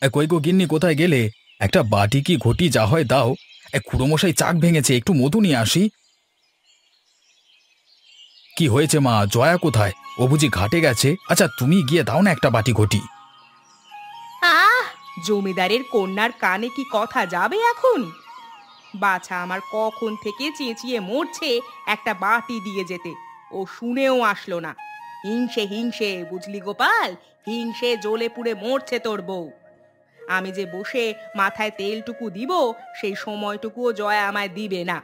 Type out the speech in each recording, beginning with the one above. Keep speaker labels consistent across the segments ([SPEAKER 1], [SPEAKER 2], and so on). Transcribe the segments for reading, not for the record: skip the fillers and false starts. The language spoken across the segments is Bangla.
[SPEAKER 1] কই গো গিন্নি, কোথায় গেলে? একটা বাটি কি ঘটি যা হয় দাও। খুড়োমশাই চাক ভেঙেছে, একটু মধু নিয়ে আসি। কি হয়েছে মা? জয়া কোথায়? ও বুঝি ঘাটে গেছে? আচ্ছা তুমি গিয়ে দাও না একটা বাটি ঘটি।
[SPEAKER 2] আহ, জমিদারের কন্যার কানে কি কথা যাবে এখন? বাছা আমার কখন থেকে চেঁচিয়ে মরছে একটা বাটি দিয়ে যেতে, ও শুনেও আসলো না। হিংসে হিংসে বুঝলি গোপাল, হিংসে জ্বলে পুড়ে মরছে তোর বউ। আমি যে বসে মাথায় তেলটুকু দিব সেই সময়টুকুও জয়া আমায় দিবে না।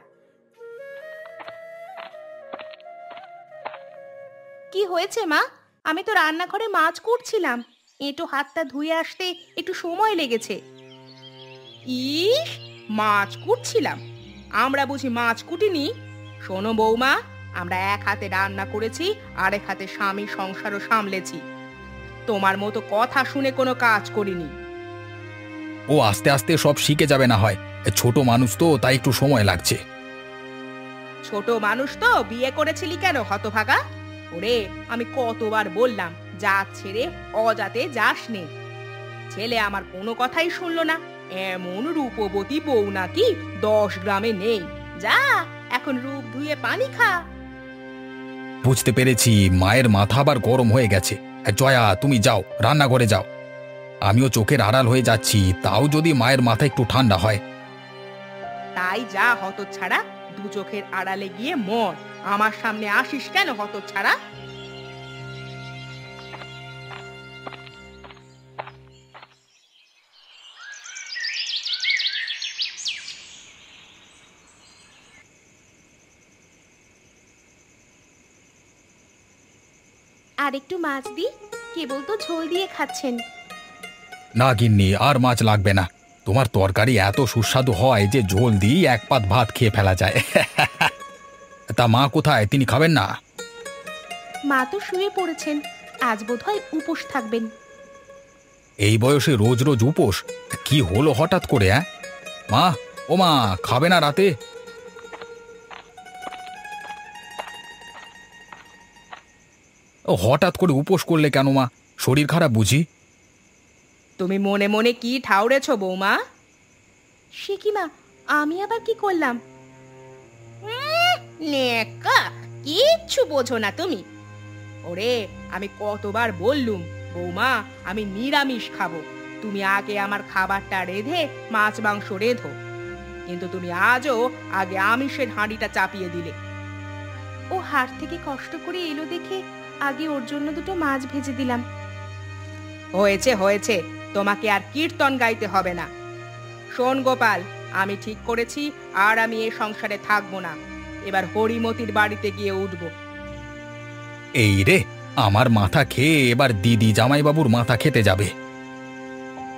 [SPEAKER 2] কি হয়েছে মা? আমি তো রান্নাঘরে মাছ কুটছিলাম, এঁটো হাতটা ধুয়ে আসতে একটু সময় লেগেছে। ইস, মাছ কুটছিলাম? আমরা বুঝি মাছ কুটিনি? শোনো বৌমা, আমরা এক হাতে রান্না করেছি, আরেক হাতে স্বামী সংসারও সামলেছি। তোমার মতো কথা শুনে কোনো কাজ করিনি।
[SPEAKER 1] ও আস্তে আস্তে সব শিখে যাবে না হয়। ছোট মানুষ তো, তাই একটু সময় লাগছে।
[SPEAKER 2] ছোট মানুষ তো বিয়ে করেছিলি কেন হতভাগা? ওরে, আমি কতবার বললাম জাত ছেড়ে অজাতে যাস নে। ছেলে আমার কোনো কথাই শুনলো না। এমন রূপবতী বউ নাকি 10 গ্রামে নেই। যা, এখন রূপ ধুয়ে পানি খা।
[SPEAKER 1] বুঝতে পেরেছি, মায়ের মাথা আবার গরম হয়ে গেছে। জয়া তুমি যাও, রান্নাঘরে যাও। আমিও চোখের আড়াল হয়ে যাচ্ছি, তাও যদি মায়ের মাথা একটু ঠান্ডা হয়।
[SPEAKER 2] তাই যা হতচ্ছাড়া, দু চোখের আড়ালে গিয়ে মর। আমার সামনে আসিস কেন হতচ্ছাড়া? আর একটু মাছ দি, কেবল তো ঝোল দিয়ে খাচ্ছেন।
[SPEAKER 1] না গিন্নি, আর মাছ লাগবে না। তোমার তরকারি এত সুস্বাদু হয় যে ঝোল দিয়ে এক পাত ভাত খেয়ে ফেলা যায়। তা মা কোথায়? তিনি খাবেন না?
[SPEAKER 2] মা তো শুয়ে পড়েছেন, আজ বোধহয় উপোস থাকবেন।
[SPEAKER 1] এই বয়সে রোজ রোজ উপোস? কি হলো হঠাৎ করে? মা, ও মা, খাবে না রাতে? ও হঠাৎ করে উপোস করলে কেন মা? শরীর খারাপ বুঝি?
[SPEAKER 2] তুমি মনে মনে কি ঠাউরেছ বৌমা? সে কি মা, আমি আবার কি করলাম? নেকা, কিচ্ছু বোঝো না তুমি। ওরে, আমি কতবার বললুম বৌমা আমি নিরামিষ খাবো, তুমি আগে আমার খাবারটা রেঁধে মাছ মাংস রেঁধো। কিন্তু তুমি আজও আগে আমিষের হাঁড়িটা চাপিয়ে দিলে। ও হাট থেকে কষ্ট করে এলো দেখে আগে ওর জন্য দুটো মাছ ভেজে দিলাম। হয়েছে হয়েছে, তোমাকে আর কীর্তন গাইতে হবে না। শোন গোপাল, আমি ঠিক করেছি আর আমি এ সংসারে থাকবো না। এবার হরিমতির বাড়িতে গিয়ে উঠবো।
[SPEAKER 1] এই রে, আমার মাথা খেয়ে এবার দিদি জামাইবাবুর মাথা খেতে যাবে।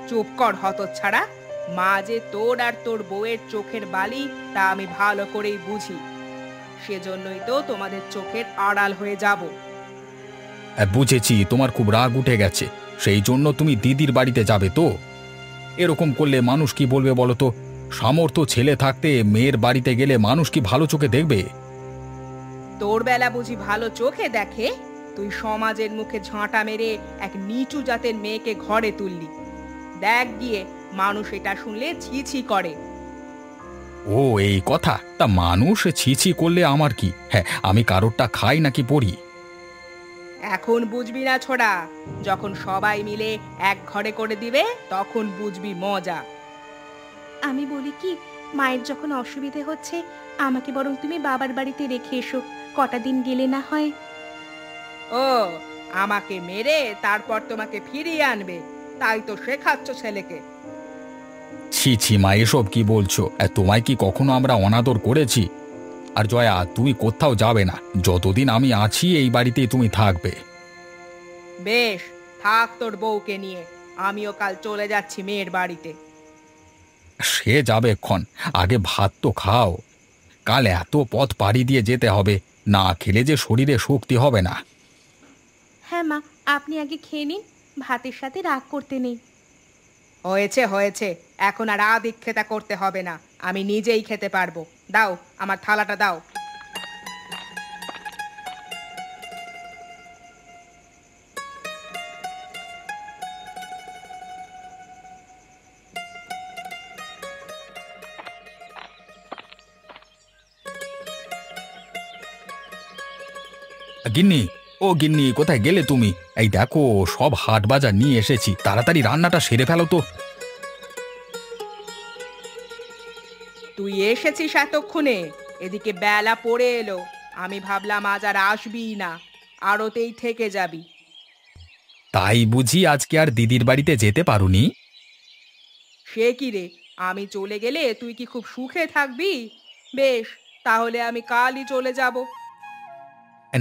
[SPEAKER 2] চুপ কর হতচ্ছাড়া। মা যে তোর আর তোর বউয়ের চোখের বালি তা আমি ভালো করেই বুঝি। সেজন্যই তো তোমাদের চোখের আড়াল হয়ে যাব।
[SPEAKER 1] বুঝেছি, তোমার খুব রাগ উঠে গেছে, সেই জন্য তুমি দিদির বাড়িতে যাবে তো? এরকম করলে মানুষ কি বলবে বলো তো? সামর্থ্য ছেলে থাকতে মেয়ের বাড়িতে গেলে মানুষ কি ভালো চোখে দেখবে?
[SPEAKER 2] তোর বেলা বুঝি ভালো চোখে দেখে? তুই সমাজের মুখে ঝাঁটা মেরে এক নিচু জাতের মেয়েকে ঘরে তুললি। দেখ গিয়ে, মানুষ এটা শুনলে ছি ছি করে।
[SPEAKER 1] ও এই কথা? তা মানুষ ছি ছি করলে আমার কি? হ্যাঁ, আমি কারোরটা খাই নাকি পড়ি?
[SPEAKER 2] এখন বুঝবি না ছোড়া, যখন সবাই মিলে এক ঘরে করে দিবে তখন বুঝবি মজা। আমি বলি কি, মায়ের যখন অসুবিধে হচ্ছে আমাকে বরং তুমি বাবার বাড়িতে রেখে এসো, কটা দিন গেলে না হয়। ও, আমাকে মেরে তারপর তোমাকে ফিরিয়ে আনবে, তাই তো শেখাচ্ছ ছেলেকে।
[SPEAKER 1] ছি ছি মা, এসব কি বলছো? তোমায় কি কখনো আমরা অনাদর করেছি? আর জয়া, তুমি কোথাও যাবে না, যতদিন আমি আছি এই বাড়িতেই তুমি থাকবে।
[SPEAKER 2] বেশ, থাক তোর বউকে নিয়ে। আমিও কাল চলে যাচ্ছি মেয়ের বাড়িতে।
[SPEAKER 1] সে যাবে ক্ষণ, আগে ভাত তো খাও। কাল এত পথ পাড়ি দিয়ে যেতে হবে, না খেলে যে শরীরে শক্তি হবে না।
[SPEAKER 2] হ্যাঁ মা, আপনি আগে খেয়ে নিন, ভাতের সাথে রাগ করতে নেই। হয়েছে হয়েছে, এখন আর আদিক্ষেতা করতে হবে না, আমি নিজেই খেতে পারবো। দাও, আমার থালাটা দাও।
[SPEAKER 1] গিন্নি, ও গিন্নি, কোথায় গেলে তুমি? এই দেখো, সব হাট বাজার নিয়ে এসেছি, তাড়াতাড়ি রান্নাটা সেরে ফেলো তো।
[SPEAKER 2] তুই এসেছিস এতক্ষণে? এদিকে বেলা পড়ে এলো। আমি ভাবলাম আজ আর আসবি না, আড়তেই থেকে যাবি।
[SPEAKER 1] তাই বুঝি আজকে আর দিদির বাড়িতে যেতে পারোনি?
[SPEAKER 2] সে কি রে, আমি চলে গেলে তুই কি খুব সুখে থাকবি? বেশ, তাহলে আমি কালই চলে যাব।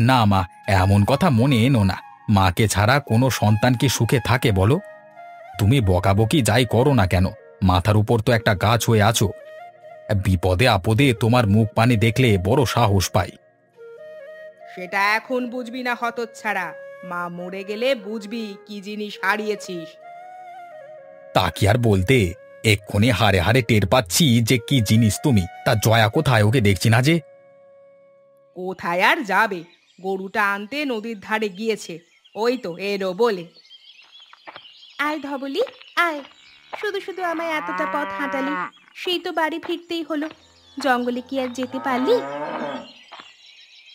[SPEAKER 1] না মা, এমন কথা মনে এনো না। মাকে ছাড়া কোনো সন্তান কি সুখে থাকে বলো? তুমি বকাবকি যাই করো না কেন, মাথার উপর তো একটা গাছ হয়ে আছো। বিপদে আপদে তোমার মুখ পানে দেখলে বড় সাহস পাই।
[SPEAKER 2] সেটা এখন বুঝবি না হতচ্ছাড়া, মা মরে গেলে বুঝবি কি জিনিস হারিয়েছিস।
[SPEAKER 1] তা কি আর বলতে, এক্ষুনি হারে হারে টের পাচ্ছি যে কি জিনিস তুমি। তা জয়া কোথায়? ওকে দেখছি না যে।
[SPEAKER 2] কোথায় আর যাবে, গরুটা আনতে নদীর ধারে গিয়েছে। ওই তো এলো বলে।
[SPEAKER 3] আয় ধবলি, আয়। শুধু শুধু আমায় এতটা পথ হাঁটালি, সেই তো বাড়ি ফিরতেই হলো। জঙ্গলে কি আর যেতে পারলি?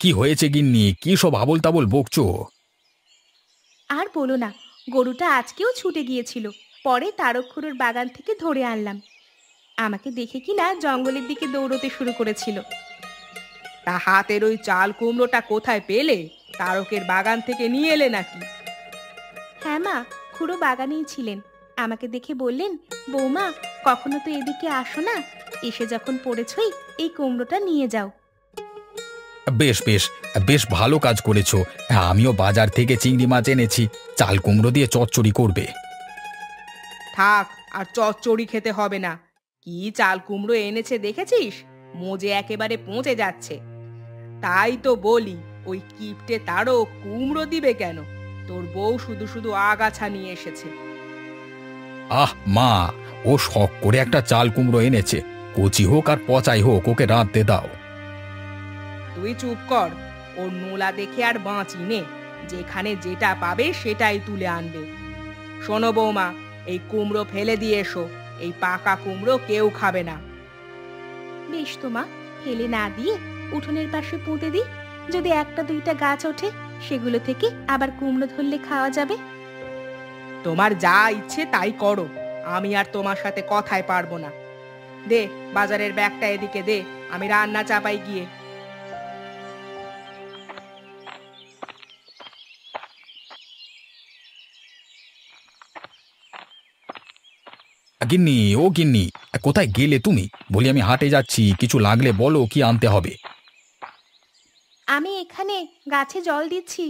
[SPEAKER 1] কি হয়েছে গিন্নি? কি সব আবোল তাবোল বকছো?
[SPEAKER 3] আর বলো না, গরুটা আজকেও ছুটে গিয়েছিল, পরে তারকখুড়োর বাগান থেকে ধরে আনলাম। আমাকে দেখে কিনা জঙ্গলের দিকে দৌড়তে শুরু করেছিল।
[SPEAKER 2] তা হাতের ওই চাল কুমড়োটা কোথায় পেলে? তারকের বাগান থেকে নিয়ে এলে নাকি?
[SPEAKER 3] হ্যাঁ মা, খুড়ো বাগানেই ছিলেন। আমাকে দেখে বললেন, বৌমা, কখনো তো এদিকে আসো না, এসে যখন পড়েছই এই কুমড়োটা নিয়ে যাও।
[SPEAKER 1] বেশ বেশ, বেশ ভালো কাজ করেছো। হ্যাঁ, আমিও বাজার থেকে চিংড়ি মাছ এনেছি, চাল কুমড়ো দিয়ে চচ্চড়ি করবে।
[SPEAKER 2] থাক, আর চচ্চড়ি খেতে হবে না। কি চাল কুমড়ো এনেছে দেখেছিস? মোজে একেবারে পচে যাচ্ছে। তাই তো বলি, ওই কিপটে তারও কুমড়ো দিবে কেন? তোর বউ শুধু শুধু আগাছা নিয়ে এসেছে।
[SPEAKER 1] আহ মা, ও শখ করে একটা চাল কুমড়ো এনেছে, কচি হোক আর পচাই হোক, ওকে রাঁধতে দাও।
[SPEAKER 2] তুই চুপ কর। ওর নোলা দেখে আর বাঁচি নে, যেখানে যেটা পাবে সেটাই তুলে আনবে। শোনো বৌমা, এই কুমড়ো ফেলে দিয়ে এসো। এই পাকা কুমড়ো কেউ খাবে না।
[SPEAKER 3] বেশ তো মা, ফেলে না দিয়ে উঠোনের পাশে পুঁতে দিই। যদি একটা দুইটা গাছ ওঠে, সেগুলো থেকে আবার কুমড়ো ধরলে খাওয়া যাবে।
[SPEAKER 2] তোমার যা ইচ্ছে তাই করো, আমি আর তোমার সাথে কথায় পারবো না। দে বাজারের ব্যাগটা এদিকে দে, আমি রান্না চাপাই গিয়ে।
[SPEAKER 1] গিন্নি, ও গিন্নি, কোথায় গেলে তুমি? বলি আমি হাটে যাচ্ছি, কিছু লাগলে বলো, কি আনতে হবে।
[SPEAKER 3] আমি এখানে গাছে জল দিচ্ছি।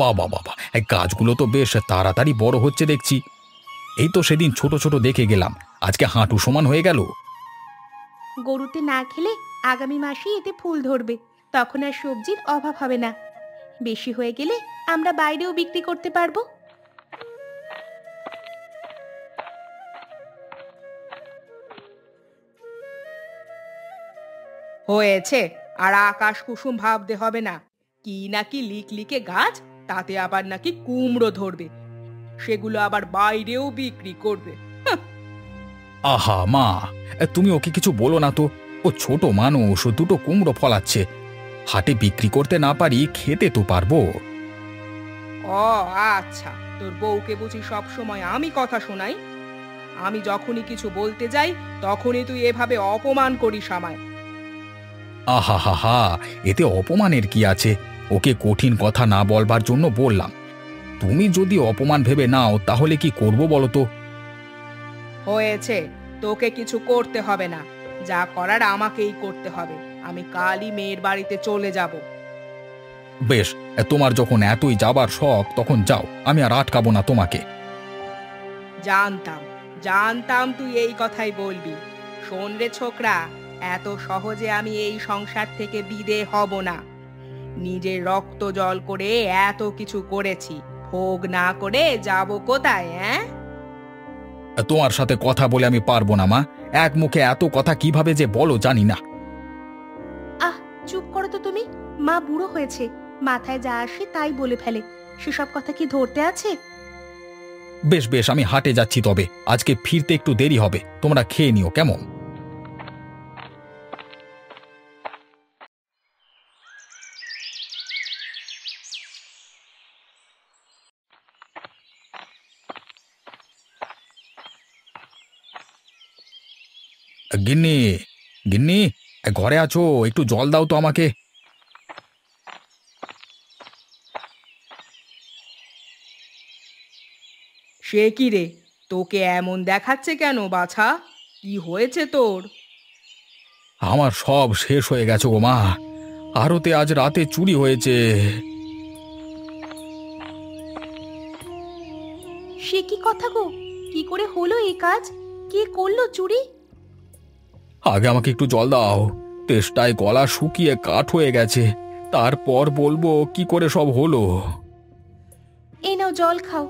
[SPEAKER 1] বাবা বাবা, এই গাছগুলো তো বেশ তাড়াতাড়ি বড় হচ্ছে দেখছি। এই তো সেদিন ছোট ছোট দেখে গেলাম, আজকে হাঁটু সমান হয়ে গেল।
[SPEAKER 3] গরুতে না খেলে আগামী মাসে এতে ফুল ধরবে, তখন আর সবজির অভাব হবে না। বেশি হয়ে গেলে আমরা বাইরেও বিক্রি করতে পারবো।
[SPEAKER 2] হয়েছে, আর আকাশ কুসুম ভাবতে হবে না। কি নাকি লিকলিকে গাছ, তাতে আবার নাকি কুমড়ো ধরবে, সেগুলো আবার বাইরেও বিক্রি করবে।
[SPEAKER 1] আহা মা, তুমি ওকে কিছু বলো না তো। ও ছোট মানুষ, ও দুটো কুমড়ো ফলাচ্ছে। হাটে বিক্রি করতে না পারি, খেতে তো পারবো।
[SPEAKER 2] ও আচ্ছা, তোর বউকে বুঝি সব সময় আমি কথা শোনাই? আমি যখনই কিছু বলতে যাই তখনই তুই এভাবে অপমান করিস আমায়।
[SPEAKER 1] আহা হা হা, এতে অপমানের কি আছে? ওকে কঠিন কথা না বলবার জন্য বললাম। তুমি যদি অপমান ভেবে নাও তাহলে কি করব বলো তো?
[SPEAKER 2] হয়েছে, তোকে কিছু করতে হবে না, যা করার আমাকেই করতে হবে। আমি কালই মেয়ের বাড়িতে চলে যাব।
[SPEAKER 1] বেশ, তোমার যখন এতই যাবার শখ তখন যাও, আমি আর আটকাবো না তোমাকে।
[SPEAKER 2] জানতাম, জানতাম তুই এই কথাই বলবি। শোন রে ছোকরা, এত সহজে আমি এই সংসার থেকে বিদে হব না। নিজের রক্ত জল করে এত কিছু করেছি, ভোগ না করে যাব কোথায়? হ্যাঁ,
[SPEAKER 1] তোমার সাথে কথা বলে আমি পারবো না মা। এক মুখে এত কথা কিভাবে যে বলো জানি না।
[SPEAKER 3] আহ, চুপ করো তো তুমি। মা বুড়ো হয়েছে, মাথায় যা আসে তাই বলে ফেলে। সেসব কথা কি ধরতে আছে?
[SPEAKER 1] বেশ বেশ, আমি হাটে যাচ্ছি, তবে আজকে ফিরতে একটু দেরি হবে, তোমরা খেয়ে নিও কেমন? গিন্নি, গিন্নি, ঘরে আছো? একটু জল দাও তো আমাকে।
[SPEAKER 2] সে কি রে, তোকে এমন দেখাচ্ছে কেন বাছা? কি হয়েছে তোর?
[SPEAKER 1] আমার সব শেষ হয়ে গেছে গো মা, আরতে আজ রাতে চুরি হয়েছে।
[SPEAKER 3] সে কি কথা গো? কি করে হলো এই কাজ? কে করলো চুরি?
[SPEAKER 1] আগে আমাকে একটু জল দাও, তেষ্টায় গলা শুকিয়ে কাঠ হয়ে গেছে, তারপর বলবো কি করে সব হলো।
[SPEAKER 3] এই নাও জল খাও।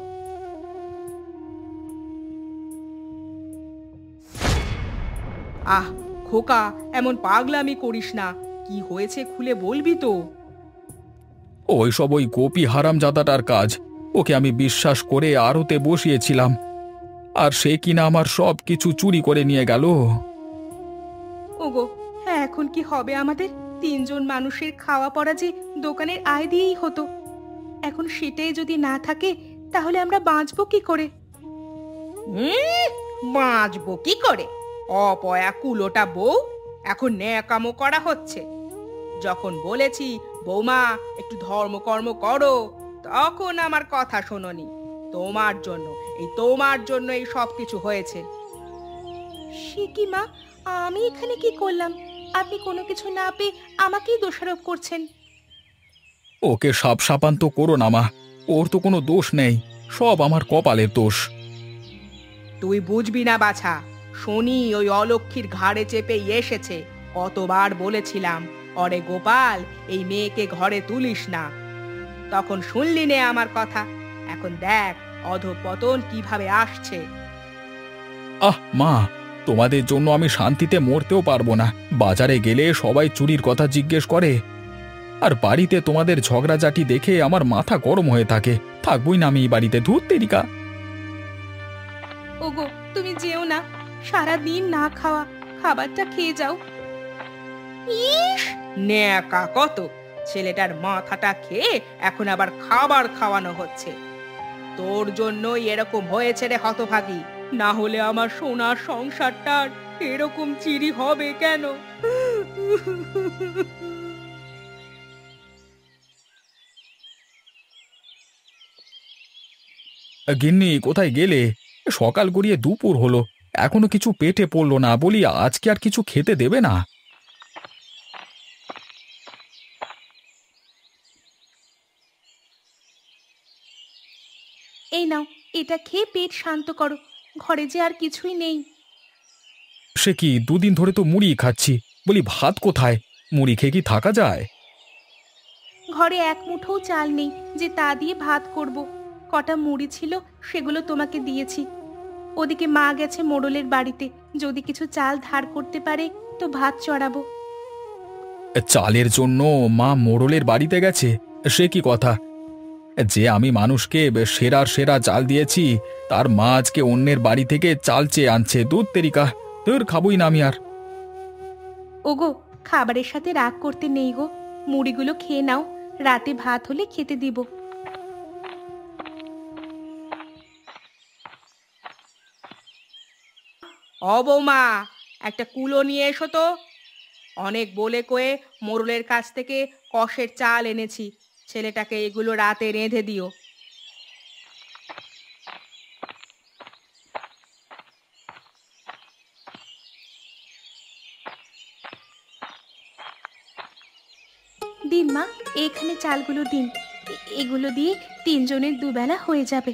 [SPEAKER 2] আহ খোকা, এমন পাগলামি করিস না। কি হয়েছে খুলে বলবি তো?
[SPEAKER 1] ওইসব ওই গোপী হারামজাদাটার কাজ, ওকে আমি বিশ্বাস করে আড়তে বসিয়েছিলাম, আর সে কিনা আমার সব কিছু চুরি করে নিয়ে গেল।
[SPEAKER 3] ওগো, হ্যাঁ, এখন কি হবে আমাদের? তিনজন মানুষের খাওয়া পড়া যে দোকানের আয় দিয়েই হতো, এখন সেটাই যদি না থাকে তাহলে আমরা বাঁচবো কি করে?
[SPEAKER 2] বাঁচবো কি করে? অপয়া কুলোটা বউ, এখন ন্যাকামো করা হচ্ছে। যখন বলেছি বৌমা একটু ধর্মকর্ম করো, তখন আমার কথা শোনোনি। তোমার জন্য এই সব কিছু হয়েছে।
[SPEAKER 3] সে কি মা, আমি এখানে কি করলাম? আপনি কোনো কিছু না পেয়ে আমাকেই দোষারোপ করছেন।
[SPEAKER 1] ওকে সাপ সাপান্ত করো না মা, ওর তো কোনো দোষ নেই, সব আমার কপালের দোষ।
[SPEAKER 2] তুই বুঝবি না বাছা, শনি ওই অলক্ষীর ঘাড়ে চেপে এসেছে। কতবার বলেছিলাম, অরে গোপাল, এই মেয়েকে ঘরে তুলিস না, তখন শুনলি নে আমার কথা। এখন দেখ অধঃপতন কিভাবে আসছে।
[SPEAKER 1] আহ মা, তোমাদের জন্য আমি শান্তিতে মরতেও পারবো না। বাজারে গেলে সবাই চুরির কথা জিজ্ঞেস করে, আর বাড়িতে তোমাদের ঝগড়াঝাটি দেখে আমার মাথা গরম হয়ে থাকে। থাকবই না আমি এই বাড়িতে, ধুর তেরিকা।
[SPEAKER 3] ওগো, তুমি যেও না, সারা দিন না খাওয়া, খাবারটা খেয়ে যাও।
[SPEAKER 2] ইস, ন্যাকা কত! ছেলেটার মাথাটা খেয়ে এখন আবার খাবার খাওয়ানো হচ্ছে। তোর জন্যই এরকম হয়েছে রে হতভাগী, না হলে আমার সোনার সংসারটার এরকম চিরি হবে কেন?
[SPEAKER 1] গিন্নি, কোথায় গেলে? সকাল গড়িয়ে দুপুর হলো, এখনো কিছু পেটে পড়লো না, বলি আজকে আর কিছু খেতে দেবে না?
[SPEAKER 3] এই নাও, এটা খেয়ে পেট শান্ত করো, ঘরে যে আর কিছুই নেই।
[SPEAKER 1] সে কি, দুদিন ধরে তো মুড়ি খাচ্ছি, বলি ভাত কোথায়? মুড়ি খেয়ে কি থাকা যায়?
[SPEAKER 3] ঘরে এক মুঠোও চাল নেই যে তা দিয়ে ভাত করব। কটা মুড়ি ছিল, সেগুলো তোমাকে দিয়েছি। ওদিকে মা গেছে মোড়লের বাড়িতে, যদি কিছু চাল ধার করতে পারে তো ভাত চড়াবো।
[SPEAKER 1] চালের জন্য মা মোড়লের বাড়িতে গেছে? সে কি কথা! যে আমি মানুষকে সেরার সেরা চাল দিয়েছি, তার মা আজকে অন্যের বাড়ি থেকে চাল চেয়ে আনছে, দুধ তেরিকা, তোর খাবই না আমি আর।
[SPEAKER 3] ওগো, খাবারের সাথে রাগ করতে নেই গো, মুড়িগুলো খেয়ে নাও, রাতে ভাত হলে খেতে দিব।
[SPEAKER 2] ও বৌমা, একটা কুলো নিয়ে এসো তো। অনেক বলে কয়ে মোড়লের কাছ থেকে কষের চাল এনেছি, ছেলেটাকে এগুলো রাতে রেঁধে দিও।
[SPEAKER 3] দিন মা, এখানে চালগুলো দিন, এগুলো দিয়ে তিনজনের দুবেলা হয়ে যাবে।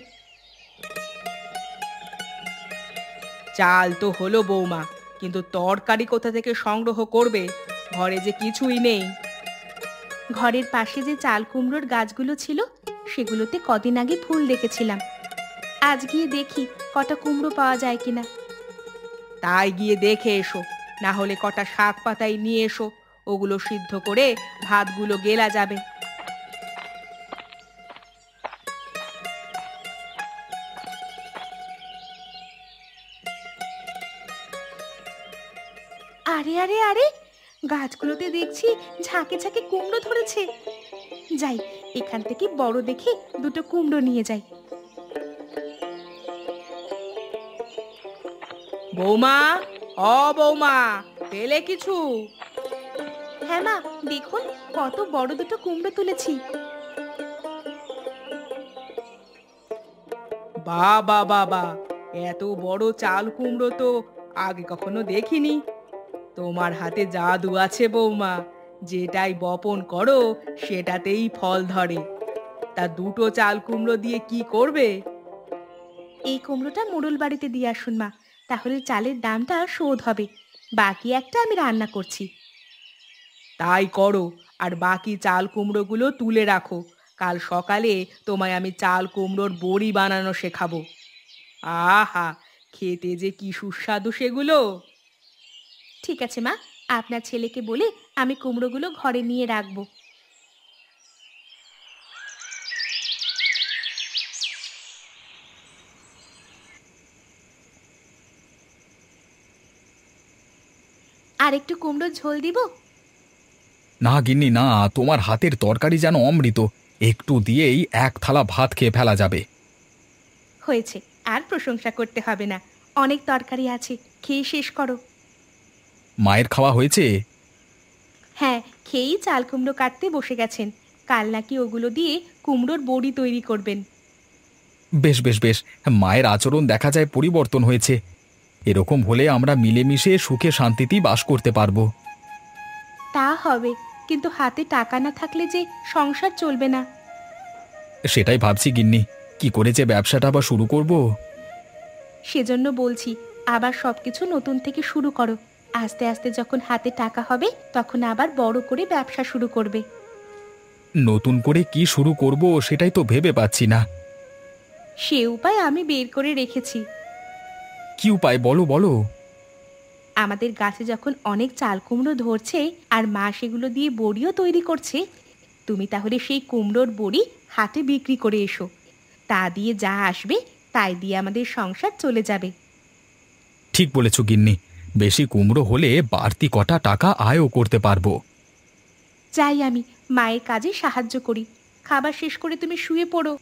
[SPEAKER 2] চাল তো হলো বৌমা, কিন্তু তরকারি কোথা থেকে সংগ্রহ করবে? ঘরে যে কিছুই নেই।
[SPEAKER 3] ঘরের পাশে যে চাল কুমড়োর গাছগুলো ছিল, সেগুলোতে কদিন আগে ফুল দেখেছিলাম, আজ গিয়ে দেখি কটা কুমড়ো পাওয়া যায় কিনা।
[SPEAKER 2] তাই গিয়ে দেখে এসো, না হলে কটা শাক পাতাই নিয়ে এসো, ওগুলো সিদ্ধ করে ভাতগুলো গেলা যাবে।
[SPEAKER 3] আরে আরে আরে, গাছগুলোতে দেখছি ঝাঁকে ঝাঁকে কুমড়ো ধরেছে। যাই, এখান থেকে বড় দেখে দুটো কুমড়ো নিয়ে যাই।
[SPEAKER 2] বৌমা, ও বৌমা, পেলে কিছু?
[SPEAKER 3] হ্যাঁ মা, দেখুন কত বড় দুটো কুমড়ো তুলেছি।
[SPEAKER 2] বাবা বাবা, এত বড় চাল কুমড়ো তো আগে কখনো দেখিনি। তোমার হাতে জাদু আছে বৌমা, যেটাই বপন করো সেটাতেই ফল ধরে। তা দুটো চাল কুমড়ো দিয়ে কি করবে?
[SPEAKER 3] এই কুমড়োটা মোড়ল বাড়িতে দিয়ে আসুন মা, তাহলে চালের দামটা শোধ হবে। বাকি একটা আমি রান্না করছি।
[SPEAKER 2] তাই করো, আর বাকি চাল কুমড়োগুলো তুলে রাখো। কাল সকালে তোমায় আমি চাল কুমড়োর বড়ি বানানো শেখাবো। আহা, খেতে যে কি সুস্বাদু সেগুলো!
[SPEAKER 3] ঠিক আছে মা, আপনার ছেলেকে বলে আমি কুমড়োগুলো ঘরে নিয়ে রাখবো। আর একটু কুমড়োর ঝোল দিব?
[SPEAKER 1] না গিন্নি না, তোমার হাতের তরকারি যেন অমৃত, একটু দিয়েই এক থালা ভাত খেয়ে ফেলা যাবে।
[SPEAKER 3] হয়েছে, আর প্রশংসা করতে হবে না। অনেক তরকারি আছে, খেয়ে শেষ করো।
[SPEAKER 1] মায়ের খাওয়া হয়েছে?
[SPEAKER 3] হ্যাঁ, খেয়েই চাল কুমড়ো কাটতে বসে গেছেন। কাল নাকি ওগুলো দিয়ে কুমড়োর বড়ি তৈরি করবেন।
[SPEAKER 1] বেশ বেশ বেশ, মায়ের আচরণ দেখা যায় পরিবর্তন হয়েছে। এরকম হলে আমরা মিলেমিশে সুখে শান্তিতেই বাস করতে পারবো।
[SPEAKER 3] তা হবে, কিন্তু হাতে টাকা না থাকলে যে সংসার চলবে না।
[SPEAKER 1] সেটাই ভাবছি গিন্নি, কি করে যে ব্যবসাটা আবার শুরু করব।
[SPEAKER 3] সেজন্য বলছি, আবার সবকিছু নতুন থেকে শুরু করো। আস্তে আস্তে যখন হাতে টাকা হবে তখন আবার বড় করে ব্যবসা শুরু করবে।
[SPEAKER 1] নতুন করে কি শুরু করব সেটাই তো ভেবে পাচ্ছি না।
[SPEAKER 3] সে উপায় আমি বের করে রেখেছি।
[SPEAKER 1] কি উপায় বলো বলো।
[SPEAKER 3] আমাদের গাছে যখন অনেক চাল কুমড়ো ধরছে আর মা সেগুলো দিয়ে বড়িও তৈরি করছে, তুমি তাহলে সেই কুমড়োর বড়ি হাটে বিক্রি করে এসো। তা দিয়ে যা আসবে তাই দিয়ে আমাদের সংসার চলে যাবে।
[SPEAKER 1] ঠিক বলেছ গিন্নি, বেশি কুমড়ো হলে বাড়তি কটা টাকা আয়ও করতে পারবো।
[SPEAKER 3] যাই, আমি মায়ের কাজে সাহায্য করি। খাবার শেষ করে তুমি শুয়ে পড়ো।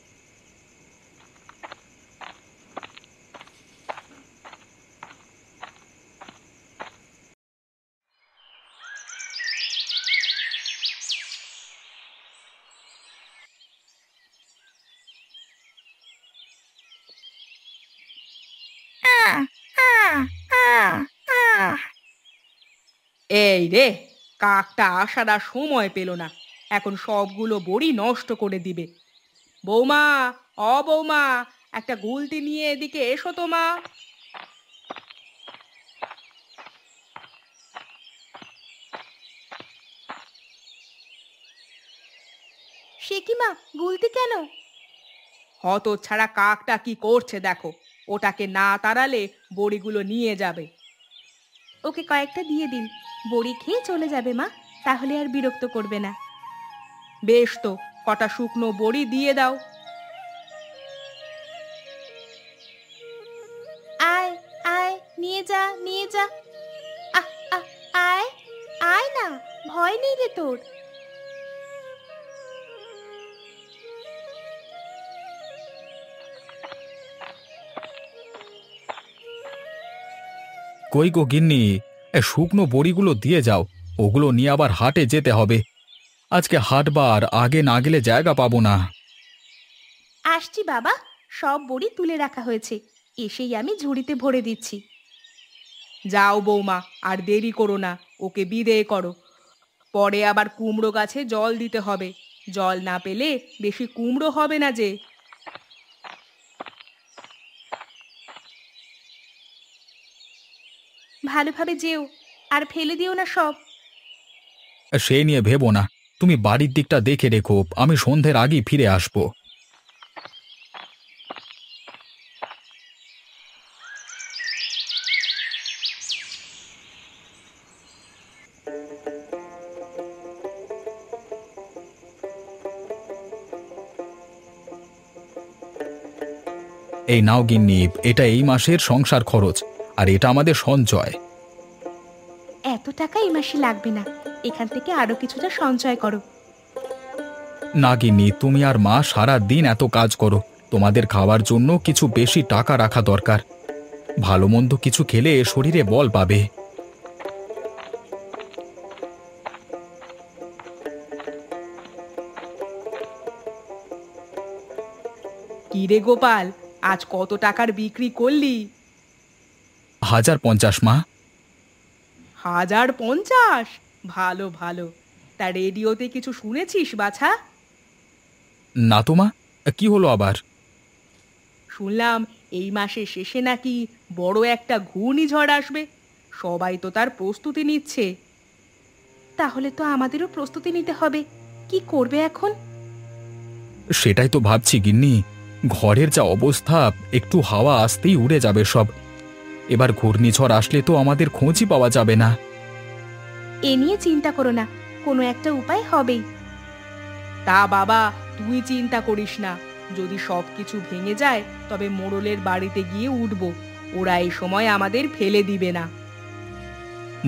[SPEAKER 2] এই রে, কাকটা আসার আর সময় পেল না, এখন সবগুলো বড়ি নষ্ট করে দিবে। বৌমা, ও বৌমা, একটা গুলতি নিয়ে এদিকে এসো তো মা।
[SPEAKER 3] সে কি মা, গুলতি কেন?
[SPEAKER 2] হতচ্ছাড়া কাকটা কি করছে দেখো, ওটাকে না তাড়ালে বড়িগুলো নিয়ে যাবে।
[SPEAKER 3] ওকে কয়েকটা দিয়ে দিন, বড়ি খেয়ে চলে যাবে মা, তাহলে আর বিরক্ত করবে না।
[SPEAKER 2] বেশ তো, কটা শুকনো বড়ি দিয়ে দাও।
[SPEAKER 3] আয় আয়, নিয়ে যা নিয়ে যা। আহ আহ, আয় আয় না, ভয় নেই রে তোর।
[SPEAKER 1] কই গো গিন্নি, শুকনো বড়িগুলো দিয়ে যাও, ওগুলো নিয়ে আবার হাটে যেতে হবে। আজকে হাটবার, আগে না গেলে জায়গা পাবো না।
[SPEAKER 3] আসছি বাবা, সব বড়ি তুলে রাখা হয়েছে, এসেই আমি ঝুড়িতে ভরে দিচ্ছি।
[SPEAKER 2] যাও বৌমা, আর দেরি করো না, ওকে বিদেয় করো। পরে আবার কুমড়ো গাছে জল দিতে হবে, জল না পেলে বেশি কুমড়ো হবে না যে।
[SPEAKER 3] ভালোভাবে যেও, আর ফেলে দিও না সব।
[SPEAKER 1] সেই নিয়ে ভেবো না, তুমি বাড়ির দিকটা দেখে রেখো, আমি সন্ধ্যের আগেই ফিরে আসবো। এই নাও গিন্নি, এটা এই মাসের সংসার খরচ, আর এটা আমাদের সঞ্চয়।
[SPEAKER 3] এত টাকা এই মাসে লাগবে না, এখান থেকে আরো কিছুটা সঞ্চয় করো।
[SPEAKER 1] না গিন্নি, তুমি আর মা সারা দিন এত কাজ করো, তোমাদের খাওয়ার জন্য কিছু বেশি টাকা রাখা দরকার। ভালো মন্দ কিছু খেলে শরীরে বল পাবে।
[SPEAKER 2] কি রে গোপাল, আজ কত টাকার বিক্রি করলি?
[SPEAKER 1] 1050 মা।
[SPEAKER 2] 1050? ভালো ভালো। তা রেডিওতে কিছু শুনেছিস বাছা?
[SPEAKER 1] না তো মা, কি হলো আবার?
[SPEAKER 2] শুনলাম এই মাসের শেষে নাকি বড় একটা ঘূর্ণিঝড় আসবে। সবাই তো তার প্রস্তুতি নিচ্ছে।
[SPEAKER 3] তাহলে তো আমাদেরও প্রস্তুতি নিতে হবে। কি করবে এখন?
[SPEAKER 1] সেটাই তো ভাবছি গিন্নি, ঘরের যা অবস্থা, একটু হাওয়া আসতেই উড়ে যাবে সব। এবার ঘূর্ণিঝড় আসলে তো আমাদের খোঁজই পাওয়া যাবে না।
[SPEAKER 3] এ নিয়ে চিন্তা করো না, কোনো একটা উপায় হবেই।
[SPEAKER 2] তা বাবা, তুই চিন্তা করিস না। যদি সবকিছু ভেঙে যায় তবে মোড়লের বাড়িতে গিয়ে উঠব। ওরা এই সময় আমাদের ফেলে দিবে না।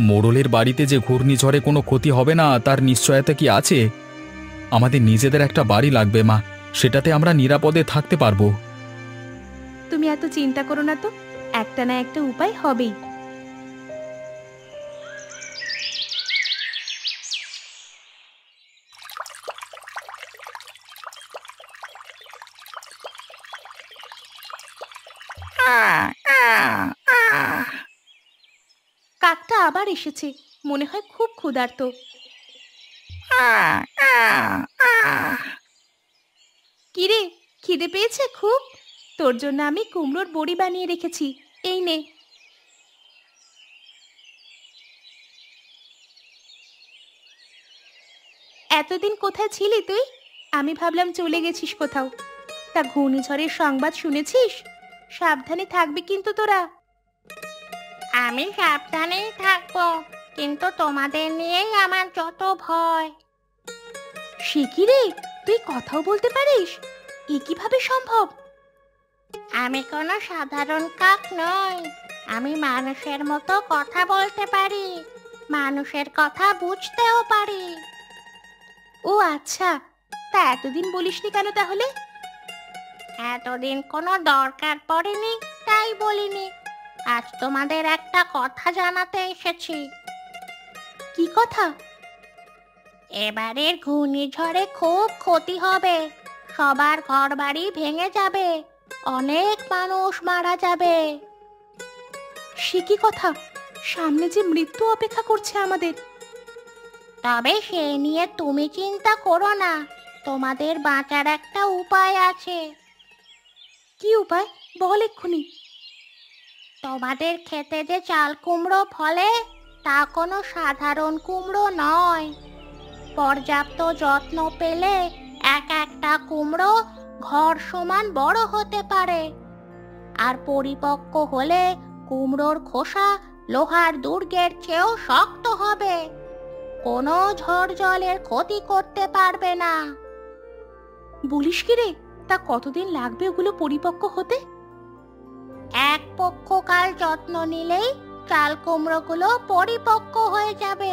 [SPEAKER 1] মোড়লের বাড়িতে যে ঘূর্ণিঝড়ে কোনো ক্ষতি হবে না তার নিশ্চয়তা কি আছে? আমাদের নিজেদের একটা বাড়ি লাগবে মা, সেটাতে আমরা নিরাপদে থাকতে পারবো।
[SPEAKER 3] তুমি এত চিন্তা করো না তো, একটা না একটা উপায় হবেই। কাকটা আবার এসেছে, মনে হয় খুব ক্ষুধার্ত। কিরে, খিদে পেয়েছে খুব? তোর জন্য আমি কুমড়োর বড়ি বানিয়ে রেখেছি, এই নে। এতদিন কোথায় ছিলি তুই? আমি ভাবলাম চলে গেছিস কোথাও। তা ঘূর্ণিঝড়ের সংবাদ শুনেছিস? সাবধানে থাকবি কিন্তু তোরা।
[SPEAKER 4] আমি সাবধানেই থাকবো, কিন্তু তোমাদের নিয়েই আমার যত ভয়।
[SPEAKER 3] সে কি রে, তুই কথাও বলতে পারিস? এ কিভাবে সম্ভব?
[SPEAKER 4] আমি কোনো সাধারণ কাক নই, আমি মানুষের মতো কথা বলতে পারি, মানুষের কথা বুঝতেও পারি।
[SPEAKER 3] ও আচ্ছা, তা এতদিন বলিসনি কেন তাহলে?
[SPEAKER 4] এতদিন কোনো দরকার পড়েনি তাই বলিনি। আজ তোমাদের একটা কথা জানাতে এসেছি।
[SPEAKER 3] কি কথা?
[SPEAKER 4] এবারের ঘূর্ণিঝড়ে খুব ক্ষতি হবে, সবার ঘরবাড়ি ভেঙে যাবে, অনেক মানুষ মারা যাবে।
[SPEAKER 3] সে কি কথা? সামনে যে মৃত্যু অপেক্ষা করছে আমাদের।
[SPEAKER 4] তবে সে নিয়ে তুমি চিন্তা করো না, তোমাদের বাঁচার একটা উপায় আছে।
[SPEAKER 3] কি উপায় বল এক্ষুনি।
[SPEAKER 4] তোমাদের খেতে যে চাল কুমড়ো ফলে তা কোনো সাধারণ কুমড়ো নয়। পর্যাপ্ত যত্ন পেলে এক একটা কুমড়ো ঘর সমান বড় হতে পারে। আর পরিপক্ক হলে কুমড়োর খোসা লোহার দুর্গের চেয়েও শক্ত হবে, কোনো ঝড় জলের ক্ষতি করতে পারবে না।
[SPEAKER 3] বলিস কি রে, তা কতদিন লাগবে ওগুলো পরিপক্ক হতে?
[SPEAKER 4] এক পক্ষকাল যত্ন নিলেই চাল কুমড়োগুলো পরিপক্ক হয়ে যাবে।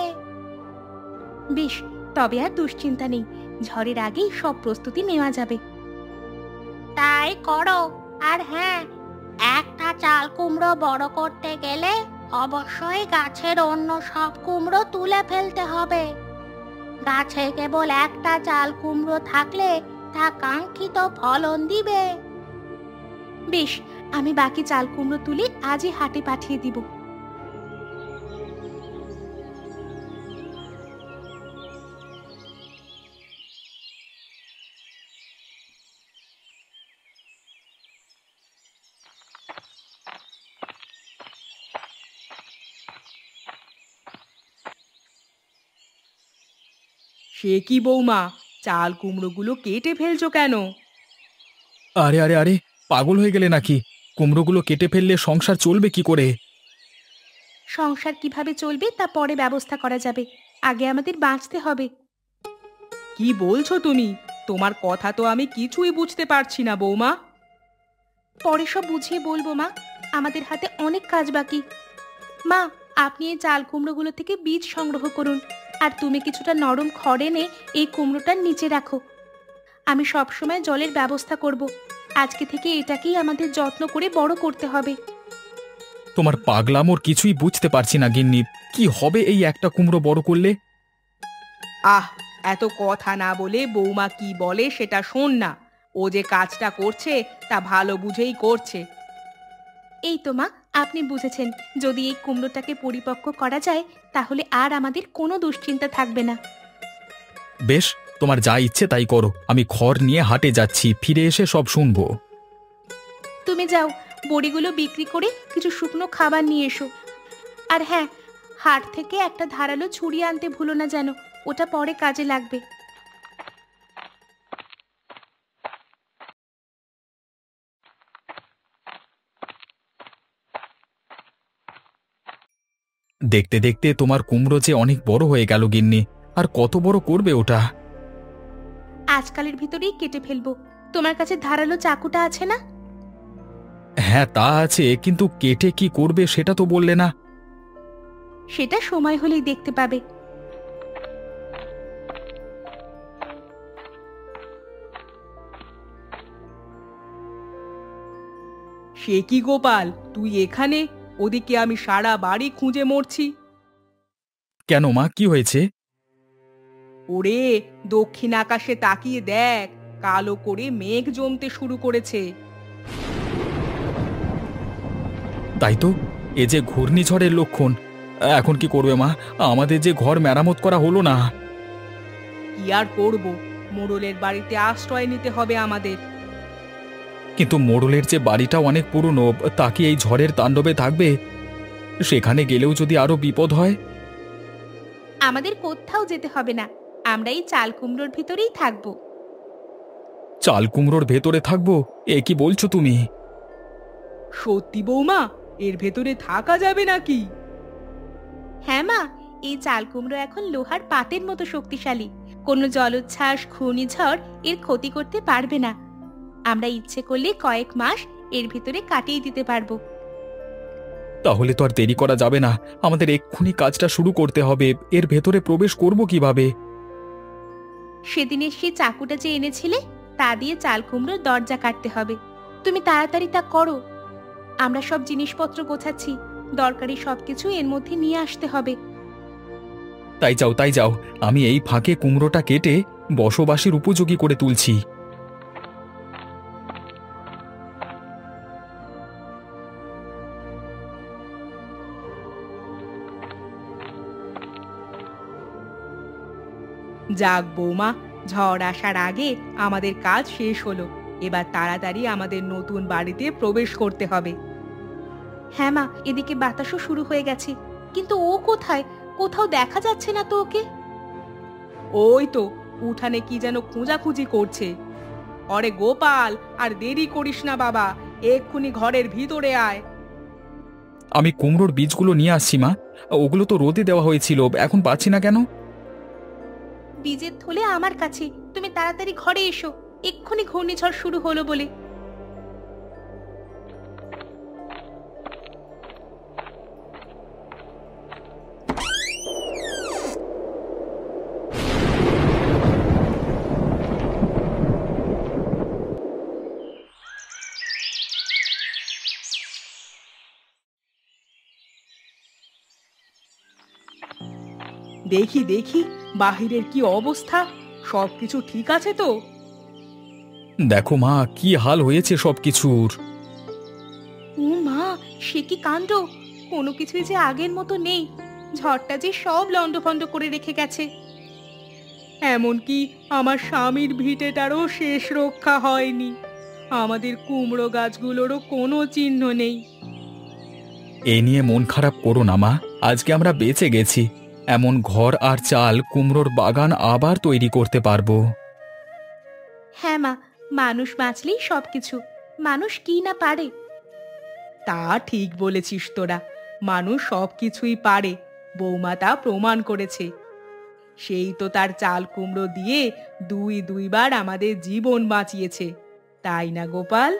[SPEAKER 3] বেশ, তবে আর দুশ্চিন্তা নেই, ঝড়ের আগেই সব প্রস্তুতি নেওয়া যাবে।
[SPEAKER 4] তাই করো। আর হ্যাঁ, একটা চাল কুমড়ো বড় করতে গেলে অবশ্যই গাছের অন্য সব কুমড়ো তুলে ফেলতে হবে। গাছে কেবল একটা চাল কুমড়ো থাকলে তা কাঙ্ক্ষিত ফলন দিবে।
[SPEAKER 3] বেশ, আমি বাকি চাল কুমড়ো তুলে আজই হাটে পাঠিয়ে দিব।
[SPEAKER 2] সে কি বৌমা, চাল কুমড়োগুলো কেটে ফেলছো কেন?
[SPEAKER 1] আরে আরে আরে, পাগল হয়ে গেলে নাকি? কুমড়োগুলো কেটে ফেললে সংসার চলবে কি করে?
[SPEAKER 3] সংসার কিভাবে চলবে তা পরে ব্যবস্থা করা যাবে, আগে আমাদের বাঁচতে হবে।
[SPEAKER 2] কি বলছো তুমি? তোমার কথা তো আমি কিছুই বুঝতে পারছি না বৌমা।
[SPEAKER 3] পরে সব বুঝিয়ে বলবো মা, আমাদের হাতে অনেক কাজ বাকি। মা, আপনি এই চাল কুমড়োগুলো থেকে বীজ সংগ্রহ করুন, আর তুমি কিছুটা নরম খড় এনে এই কুমড়োটার নিচে রাখো। আমি সবসময় জলের ব্যবস্থা করব। আজকে থেকে এটাকেই আমাদের যত্ন করে বড় করতে হবে।
[SPEAKER 1] তোমার পাগলামোর কিছুই বুঝতে পারছি না গিন্নি। কি হবে এই একটা কুমড়ো বড় করলে?
[SPEAKER 2] আহ, এত কথা না বলে বৌমা কি বলে সেটা শোন না। ও যে কাজটা করছে তা ভালো বুঝেই করছে।
[SPEAKER 3] এই তো মা, আপনি বুঝেছেন। যদি এই কুমড়োটাকে পরিপক্ক করা যায় তাহলে আর আমাদের কোনো দুশ্চিন্তা থাকবে না।
[SPEAKER 1] বেশ, তোমার যা ইচ্ছে তাই করো। আমি খড় নিয়ে হাটে যাচ্ছি, ফিরে এসে সব শুনবো।
[SPEAKER 3] তুমি যাও, বড়িগুলো বিক্রি করে কিছু শুকনো খাবার নিয়ে এসো। আর হ্যাঁ, হাট থেকে একটা ধারালো ছুরি আনতে ভুলো না যেন, ওটা পরে কাজে লাগবে।
[SPEAKER 1] দেখতে দেখতে তোমার কুমড়ো যে অনেক বড় হয়ে গেল গিন্নি। আর কত বড় করবে ওটা?
[SPEAKER 3] আজকালের ভিতরেই কেটে ফেলবো। তোমার কাছে ধারালো চাকুটা আছে না?
[SPEAKER 1] হ্যাঁ, তা আছে, কিন্তু কেটে কি করবে সেটা তো বললে না।
[SPEAKER 3] সেটা সময় হলেই দেখতে পাবে।
[SPEAKER 2] সে কি গোপাল, তুই এখানে? ওদিকে আমি সারা বাড়ি খুঁজে মরছি।
[SPEAKER 1] কেন মা, কি হয়েছে?
[SPEAKER 2] ওরে, দক্ষিণ আকাশে তাকিয়ে দেখ, কালো করে মেঘ জমতে শুরু করেছে।
[SPEAKER 1] তাই তো, এ যে ঘূর্ণিঝড়ের লক্ষণ। এখন কি করবে মা? আমাদের যে ঘর মেরামত করা হলো না।
[SPEAKER 2] কি আর করব, মোড়লের বাড়িতে আশ্রয় নিতে হবে আমাদের।
[SPEAKER 1] কিন্তু মোড়লের যে বাড়িটা অনেক পুরনো, তা কি এই ঝড়ের তাণ্ডবে থাকবে? সেখানে গেলেও যদি আরো বিপদ হয়?
[SPEAKER 3] আমাদের কোথাও যেতে হবে না, আমরা এই চাল কুমড়োর ভিতরেই থাকবো।
[SPEAKER 1] চাল কুমড়োর ভেতরে থাকবো? এ কি বলছো তুমি?
[SPEAKER 2] সত্যি বৌমা, এর ভেতরে থাকা যাবে নাকি?
[SPEAKER 3] হ্যাঁ মা, এই চাল কুমড়ো এখন লোহার পাতের মতো শক্তিশালী। কোনো জলোচ্ছ্বাস, ঘূর্ণিঝড় এর ক্ষতি করতে পারবে না। আমরা ইচ্ছে করলে কয়েক মাস এর ভিতরে কাটিয়ে দিতে পারবো।
[SPEAKER 1] তাহলে তো আর দেরি করা যাবে না, আমাদের এক্ষুনি কাজটা শুরু করতে হবে। এর ভেতরে প্রবেশ করব কিভাবে?
[SPEAKER 3] সেদিনের সেই চাকুটা যে এনেছিলে তা দিয়ে চাল কুমড়োর দরজা কাটতে হবে। তুমি তাড়াতাড়ি তা করো। আমরা সব জিনিসপত্র গোছাচ্ছি, দরকারি সবকিছু এর মধ্যে নিয়ে আসতে হবে।
[SPEAKER 1] তাই যাও, তাই যাও। আমি এই ফাঁকে কুমড়োটা কেটে বসবাসের উপযোগী করে তুলছি।
[SPEAKER 2] যাক বৌমা, ঝড় আসার আগে আমাদের কাজ শেষ হলো। এবার তাড়াতাড়ি আমাদের নতুন বাড়িতে প্রবেশ করতে হবে।
[SPEAKER 3] হ্যাঁ মা, এদিকে বাতাসও শুরু হয়ে গেছে, কিন্তু ও কোথায়? কোথাও দেখা যাচ্ছে না তো ওকে।
[SPEAKER 2] ওই তো উঠানে কি যেন খোঁজাখুঁজি করছে। অরে গোপাল, আর দেরি করিস না বাবা, এক্ষুনি ঘরের ভিতরে আয়।
[SPEAKER 1] আমি কুমড়োর বীজগুলো নিয়ে আসছি মা। ওগুলো তো রোদে দেওয়া হয়েছিল, এখন পাচ্ছি না কেন?
[SPEAKER 3] বীজের থলে আমার কাছে, তুমি তাড়াতাড়ি ঘরে এসো। এক্ষুনি ঘূর্ণিঝড় শুরু হলো বলে।
[SPEAKER 2] দেখি দেখি বাহিরের কি অবস্থা, সবকিছু ঠিক আছে তো?
[SPEAKER 1] দেখো মা, কি হাল হয়েছে সবকিছুর।
[SPEAKER 3] ও মা, সে কি কাণ্ড! কোনো কিছুই যে আগের মতো নেই। ঝড়টা যে সব লন্ডভন্ড করে রেখে গেছে।
[SPEAKER 2] এমনকি আমার স্বামীর ভিটেটারও শেষ রক্ষা হয়নি। আমাদের কুমড়ো গাছগুলোরও কোনো চিহ্ন নেই।
[SPEAKER 1] এ নিয়ে মন খারাপ করো না মা, আজকে আমরা বেঁচে গেছি। এমন ঘর আর চাল কুমড়োর বাগান আবার তৈরি করতে পারবো।
[SPEAKER 3] হ্যাঁ মা, মানুষ বাঁচলেই সবকিছু। মানুষ কি না পারে!
[SPEAKER 2] তা ঠিক বলেছিস তোরা, মানুষ সবকিছুই পারে। বৌমা তা প্রমাণ করেছে। সেই তো তার চাল কুমড়ো দিয়ে দুইবার আমাদের জীবন বাঁচিয়েছে, তাই না গোপাল?